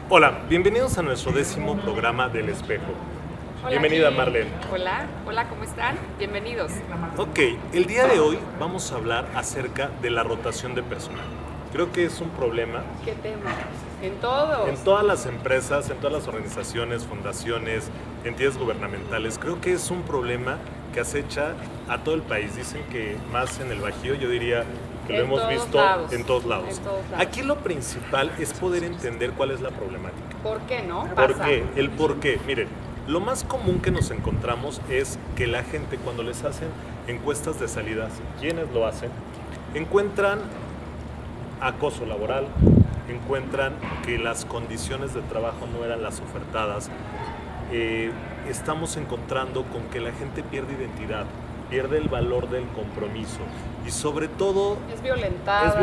Hola, bienvenidos a nuestro 10º programa del Espejo. Hola, Bienvenida, Gil. Marlene. Hola, ¿cómo están? Bienvenidos. Ok, el día de hoy vamos a hablar acerca de la rotación de personal. Creo que es un problema ¿Qué tema? En todos. en todas las empresas, en todas las organizaciones, fundaciones, entidades gubernamentales. Creo que es un problema que acecha a todo el país. Dicen que más en el Bajío, yo diría que lo En hemos todos visto lados. en todos lados. En todos lados. Aquí lo principal es poder entender cuál es la problemática. ¿Por qué no? ¿Por Pasa. qué? El por qué. Miren, lo más común que nos encontramos es que la gente, cuando les hacen encuestas de salidas, quienes lo hacen, encuentran acoso laboral, encuentran que las condiciones de trabajo no eran las ofertadas. Estamos encontrando con que la gente pierde identidad, pierde el valor del compromiso y sobre todo Es violentada.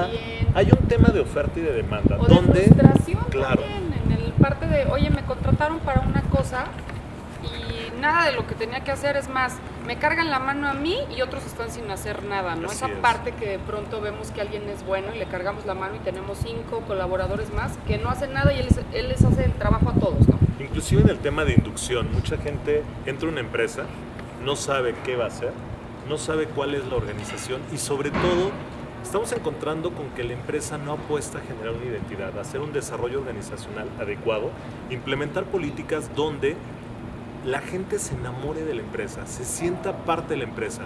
También. Hay un tema de oferta y de demanda. O de donde, frustración claro, también. En el parte de, oye, me contrataron para una cosa y nada de lo que tenía que hacer. Es más, me cargan la mano a mí y otros están sin hacer nada, ¿no? Así Esa es. parte que de pronto vemos que alguien es bueno y le cargamos la mano y tenemos 5 colaboradores más que no hacen nada y él les hace el trabajo a todos, ¿no? inclusive en el tema de inducción, mucha gente entra a una empresa, no sabe qué va a hacer, no sabe cuál es la organización y sobre todo estamos encontrando con que la empresa no apuesta a generar una identidad, a hacer un desarrollo organizacional adecuado, implementar políticas donde la gente se enamore de la empresa, se sienta parte de la empresa.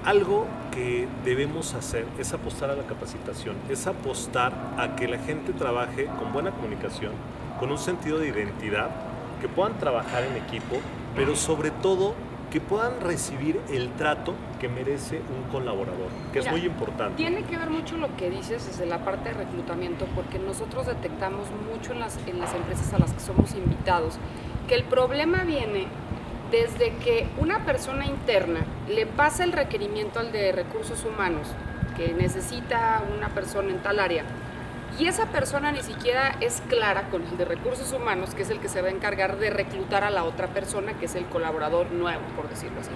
Algo que debemos hacer es apostar a la capacitación, es apostar a que la gente trabaje con buena comunicación, con un sentido de identidad, que puedan trabajar en equipo, pero sobre todo que puedan recibir el trato que merece un colaborador, que Mira, es muy importante. Tiene que ver mucho lo que dices desde la parte de reclutamiento, porque nosotros detectamos mucho en las empresas a las que somos invitados, que el problema viene desde que una persona interna le pasa el requerimiento al de recursos humanos, que necesita una persona en tal área, y esa persona ni siquiera es clara con el de recursos humanos, que es el que se va a encargar de reclutar a la otra persona, que es el colaborador nuevo, por decirlo así.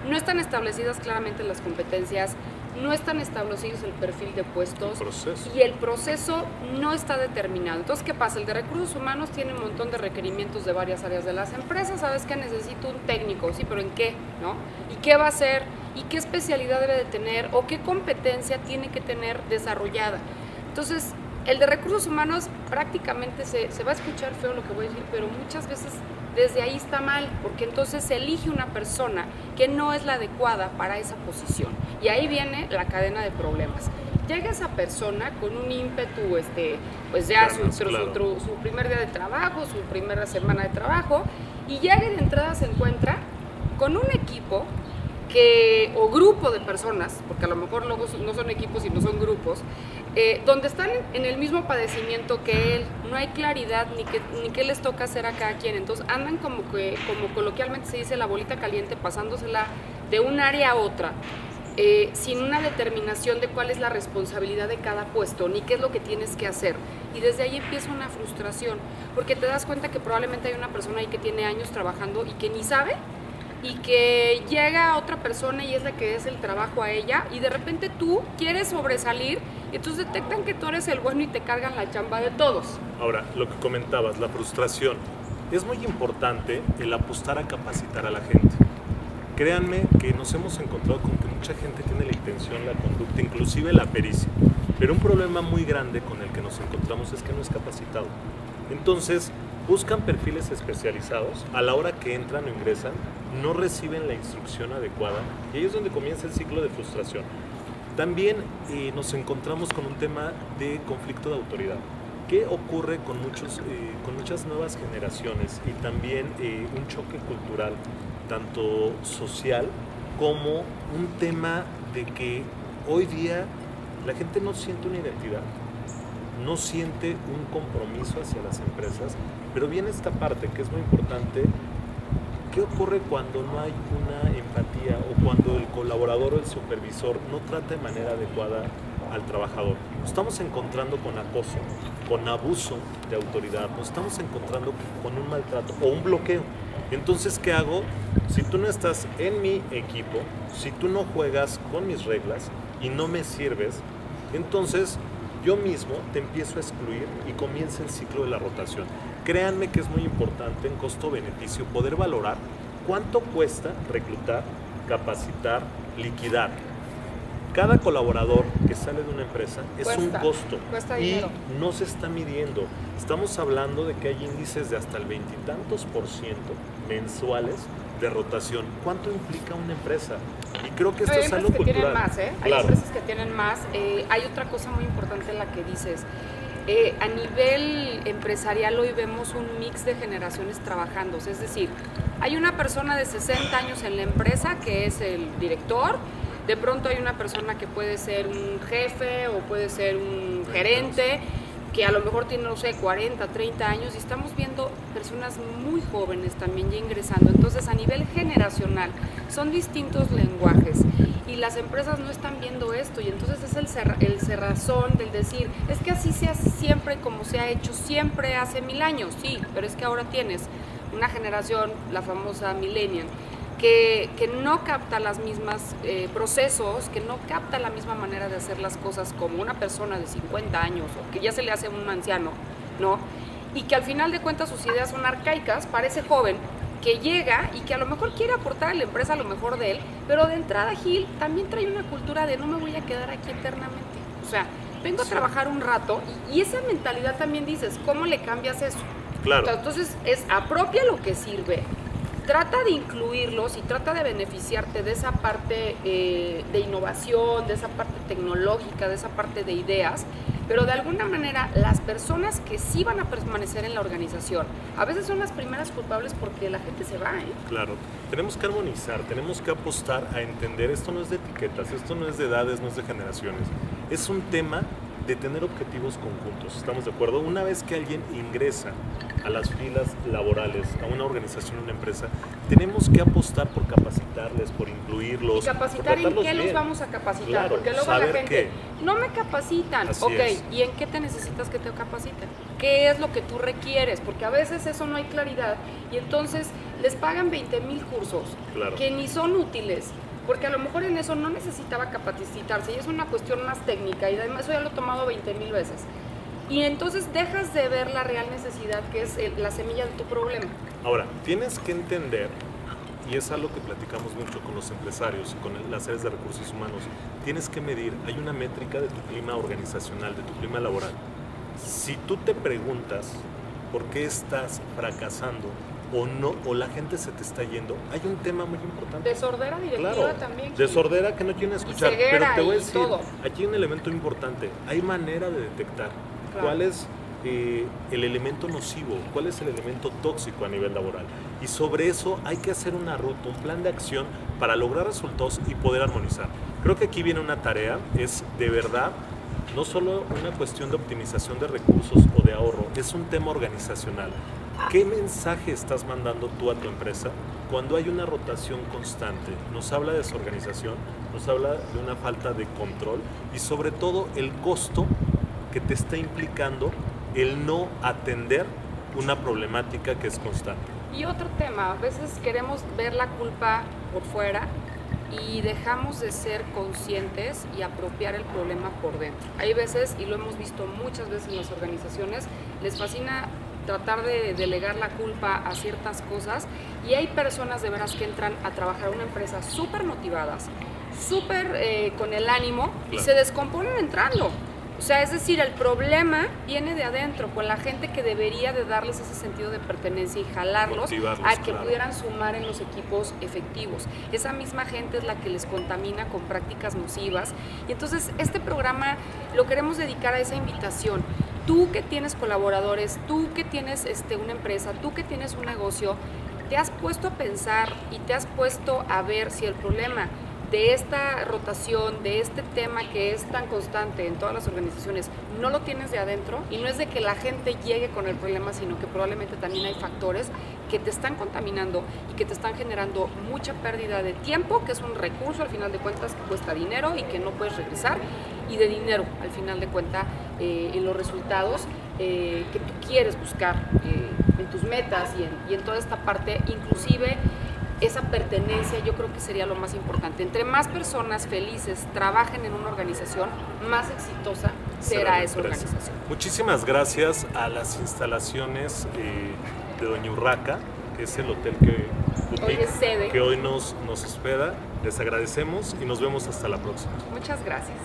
No están establecidas claramente las competencias, no están establecidos el perfil de puestos y el proceso no está determinado. Entonces, ¿qué pasa? El de recursos humanos tiene un montón de requerimientos de varias áreas de las empresas. ¿Sabes que necesito un técnico? Sí, pero ¿en qué? ¿No? ¿Y qué va a hacer? ¿Y qué especialidad debe de tener? ¿O qué competencia tiene que tener desarrollada? Entonces, el de recursos humanos prácticamente se va a escuchar feo lo que voy a decir, pero muchas veces desde ahí está mal, porque entonces se elige una persona que no es la adecuada para esa posición. Y ahí viene la cadena de problemas. Llega esa persona con un ímpetu, pues ya su primer día de trabajo, su primera semana de trabajo, y llega y de entrada se encuentra con un equipo o grupo de personas, porque a lo mejor luego no son equipos sino son grupos, donde están en el mismo padecimiento que él, no hay claridad ni qué les toca hacer a cada quien, entonces andan como coloquialmente se dice la bolita caliente, pasándosela de un área a otra, sin una determinación de cuál es la responsabilidad de cada puesto, ni qué es lo que tienes que hacer, y desde ahí empieza una frustración, porque te das cuenta que probablemente hay una persona ahí que tiene años trabajando y que ni sabe, y que llega otra persona y es la que es el trabajo a ella y de repente tú quieres sobresalir y entonces detectan que tú eres el bueno y te cargan la chamba de todos. Ahora, lo que comentabas, la frustración. Es muy importante el apostar a capacitar a la gente. Créanme que nos hemos encontrado con que mucha gente tiene la intención, la conducta, inclusive la pericia. Pero un problema muy grande con el que nos encontramos es que no es capacitado. Entonces, buscan perfiles especializados, a la hora que entran o ingresan, no reciben la instrucción adecuada y ahí es donde comienza el ciclo de frustración. También nos encontramos con un tema de conflicto de autoridad. ¿Qué ocurre con muchas nuevas generaciones y también un choque cultural, tanto social como un tema de que hoy día la gente no siente una identidad, no siente un compromiso hacia las empresas, pero viene esta parte que es muy importante. ¿Qué ocurre cuando no hay una empatía o cuando el colaborador o el supervisor no trata de manera adecuada al trabajador? Nos estamos encontrando con acoso, con abuso de autoridad, nos estamos encontrando con un maltrato o un bloqueo. Entonces, ¿qué hago? Si tú no estás en mi equipo, si tú no juegas con mis reglas y no me sirves, entonces yo mismo te empiezo a excluir y comienza el ciclo de la rotación. Créanme que es muy importante en costo-beneficio poder valorar cuánto cuesta reclutar, capacitar, liquidar. Cada colaborador que sale de una empresa es un costo y dinero. no se está midiendo. Estamos hablando de que hay índices de hasta el 20% mensuales de rotación. ¿Cuánto implica una empresa? Y creo que esto es algo cultural. Tienen más, ¿eh? Hay empresas que tienen más. Hay otra cosa muy importante en la que dices. A nivel empresarial hoy vemos un mix de generaciones trabajando. Es decir, hay una persona de 60 años en la empresa que es el director. De pronto hay una persona que puede ser un jefe o puede ser un gerente que a lo mejor tiene, no sé, 40, 30 años y estamos viendo personas muy jóvenes también ya ingresando. Entonces, a nivel generacional, son distintos lenguajes y las empresas no están viendo esto y entonces es el cerrazón del decir, es que así se hace siempre como se ha hecho siempre hace 1000 años, sí, pero es que ahora tienes una generación, la famosa millennial, que no capta las mismas procesos, que no capta la misma manera de hacer las cosas como una persona de 50 años o que ya se le hace un anciano, ¿no? Y que al final de cuentas sus ideas son arcaicas, parece joven, que llega y que a lo mejor quiere aportar a la empresa lo mejor de él, pero de entrada Gil también trae una cultura de no me voy a quedar aquí eternamente. O sea, vengo a trabajar un rato y esa mentalidad también dices, ¿cómo le cambias eso? Claro. Entonces, apropia lo que sirve. Trata de incluirlos y trata de beneficiarte de esa parte de innovación, de esa parte tecnológica, de esa parte de ideas, pero de alguna manera las personas que sí van a permanecer en la organización, a veces son las primeras culpables porque la gente se va, ¿eh? Claro, tenemos que armonizar, tenemos que apostar a entender, esto no es de etiquetas, esto no es de edades, no es de generaciones, es un tema de tener objetivos conjuntos, ¿estamos de acuerdo? Una vez que alguien ingresa a las filas laborales, a una organización, a una empresa, tenemos que apostar por capacitarles, por incluirlos. ¿Y capacitar en qué los vamos a capacitar? Claro, porque luego la gente, no me capacitan, ¿y en qué te necesitas que te capaciten? ¿Qué es lo que tú requieres? Porque a veces eso no hay claridad y entonces les pagan 20,000 cursos que ni son útiles. Porque a lo mejor en eso no necesitaba capacitarse y es una cuestión más técnica y además eso ya lo he tomado 20,000 veces. Y entonces dejas de ver la real necesidad que es la semilla de tu problema. Ahora, tienes que entender, y es algo que platicamos mucho con los empresarios y con las áreas de recursos humanos, tienes que medir, hay una métrica de tu clima organizacional, de tu clima laboral. Si tú te preguntas por qué estás fracasando, o no, o la gente se te está yendo, hay un tema muy importante. Desordera directiva también. Desordera que no quieren escuchar. Pero te voy a decir, todo. aquí hay un elemento importante. Hay manera de detectar cuál es el elemento nocivo, cuál es el elemento tóxico a nivel laboral. Y sobre eso hay que hacer una ruta, un plan de acción para lograr resultados y poder armonizar. Creo que aquí viene una tarea, es de verdad no solo una cuestión de optimización de recursos o de ahorro, es un tema organizacional. ¿Qué mensaje estás mandando tú a tu empresa cuando hay una rotación constante? Nos habla de desorganización, nos habla de una falta de control y sobre todo el costo que te está implicando el no atender una problemática que es constante. Y otro tema, a veces queremos ver la culpa por fuera y dejamos de ser conscientes y apropiar el problema por dentro. Hay veces, y lo hemos visto muchas veces en las organizaciones, les fascina tratar de delegar la culpa a ciertas cosas y hay personas de veras que entran a trabajar en una empresa súper motivadas, súper con el ánimo y se descomponen entrando. O sea, es decir, el problema viene de adentro, con la gente que debería de darles ese sentido de pertenencia y jalarlos a que pudieran sumar en los equipos efectivos. Esa misma gente es la que les contamina con prácticas nocivas. Y entonces este programa lo queremos dedicar a esa invitación. Tú que tienes colaboradores, tú que tienes una empresa, tú que tienes un negocio, te has puesto a pensar y te has puesto a ver si el problema de esta rotación, de este tema que es tan constante en todas las organizaciones, no lo tienes de adentro y no es de que la gente llegue con el problema, sino que probablemente también hay factores que te están contaminando y que te están generando mucha pérdida de tiempo, que es un recurso al final de cuentas que cuesta dinero y que no puedes regresar, y de dinero al final de cuentas en los resultados que tú quieres buscar en tus metas y en toda esta parte, inclusive esa pertenencia yo creo que sería lo más importante. Entre más personas felices trabajen en una organización, más exitosa será la esa empresa. organización. Muchísimas gracias a las instalaciones de Doña Urraca, que es el hotel que, Hoy es sede. que hoy nos hospeda. Les agradecemos y nos vemos hasta la próxima. Muchas gracias.